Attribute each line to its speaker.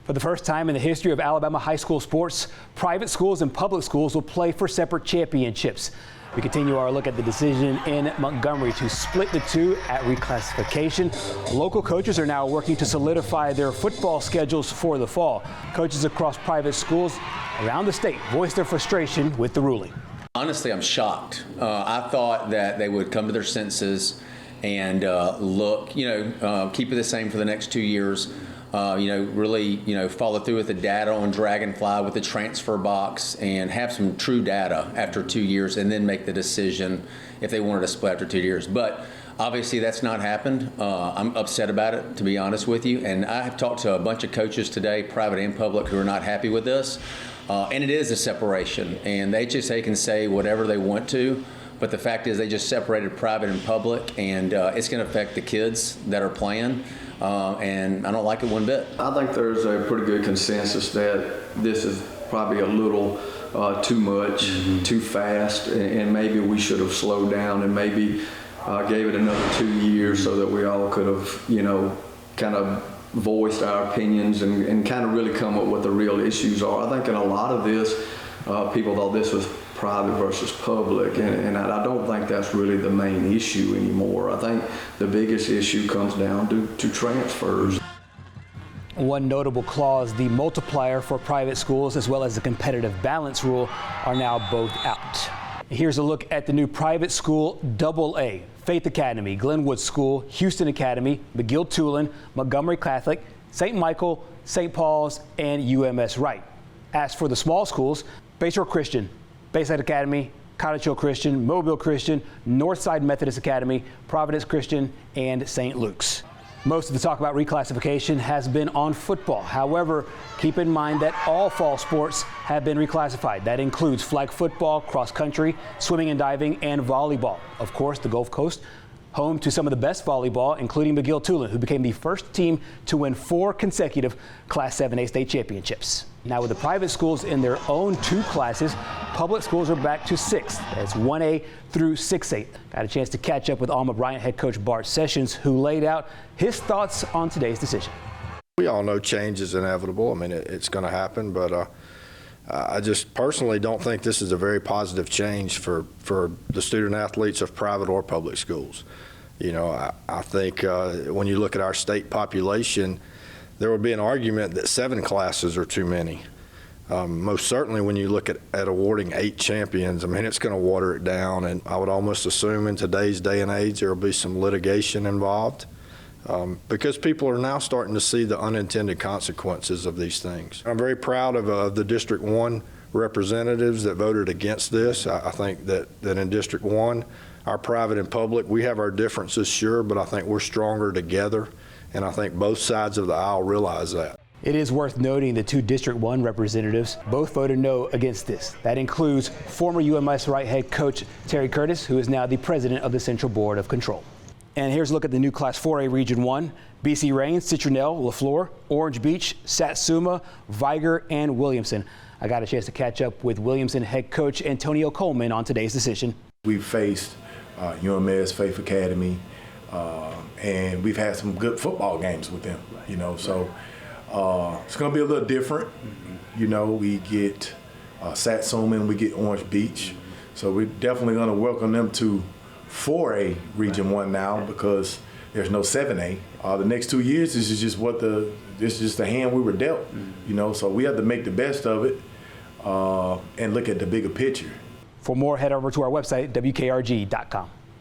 Speaker 1: For the first time in the history of Alabama high school sports, private schools and public schools will play for separate championships. We continue our look at the decision in Montgomery to split the two at reclassification. Local coaches are now working to solidify their football schedules for the fall. Coaches across private schools around the state voiced their frustration with the ruling.
Speaker 2: Honestly, I'm shocked. I thought that they would come to their senses and look, keep it the same for the next 2 years. Really, follow through with the data on Dragonfly with the transfer box and have some true data after 2 years and then make the decision if they wanted to split after 2 years. But obviously that's not happened. I'm upset about it, to be honest with you. And I have talked to a bunch of coaches today, private and public, who are not happy with this. And it is a separation. And the HSAA can say whatever they want to. But the fact is they just separated private and public, and it's going to affect the kids that are playing. And I don't like it one bit.
Speaker 3: I think there's a pretty good consensus that this is probably a little too much, too fast, and maybe we should have slowed down and maybe gave it another 2 years so that we all could have, kind of voiced our opinions and kind of really come up with what the real issues are. I think in a lot of this, people thought this was private versus public, and I don't think that's really the main issue anymore. I think the biggest issue comes down to transfers.
Speaker 1: One notable clause, the multiplier for private schools as well as the competitive balance rule are now both out. Here's a look at the new private school AA: Faith Academy, Glenwood School, Houston Academy, McGill-Tulane, Montgomery Catholic, St. Michael, St. Paul's, and UMS Wright. As for the small schools, Bayshore Christian, Bayside Academy, Cottage Hill Christian, Mobile Christian, Northside Methodist Academy, Providence Christian, and St. Luke's. Most of the talk about reclassification has been on football. However, keep in mind that all fall sports have been reclassified. That includes flag football, cross country, swimming and diving, and volleyball. Of course, the Gulf Coast, home to some of the best volleyball, including McGill-Tulane, who became the first team to win 4 consecutive Class 7A state championships. Now, with the private schools in their own 2 classes, public schools are back to 6. That's 1A through 6A. Got a chance to catch up with Alma Bryant head coach Bart Sessions, who laid out his thoughts on today's decision.
Speaker 4: We all know change is inevitable. I mean, it's going to happen, but I just personally don't think this is a very positive change for the student athletes of private or public schools. I think when you look at our state population, there would be an argument that 7 classes are too many. Most certainly when you look at awarding 8 champions, I mean, it's going to water it down, and I would almost assume in today's day and age there will be some litigation involved because people are now starting to see the unintended consequences of these things. I'm very proud of the District 1 representatives that voted against this. I think that in District 1, our private and public, we have our differences, sure, but I think we're stronger together. And I think both sides of the aisle realize that.
Speaker 1: It is worth noting the 2 District 1 representatives both voted no against this. That includes former UMS Wright head coach Terry Curtis, who is now the president of the Central Board of Control. And here's a look at the new Class 4A Region 1. BC Rains, Citronelle, LaFleur, Orange Beach, Satsuma, Viger, and Williamson. I got a chance to catch up with Williamson head coach Antonio Coleman on today's decision.
Speaker 5: We've faced UMS, Faith Academy, and we've had some good football games with them, so it's going to be a little different. We get Satsuma and we get Orange Beach, so we're definitely going to welcome them to 4A Region 1 now because there's no 7A. The next 2 years, this is just the hand we were dealt, so we have to make the best of it and look at the bigger picture.
Speaker 1: For more, head over to our website, WKRG.com.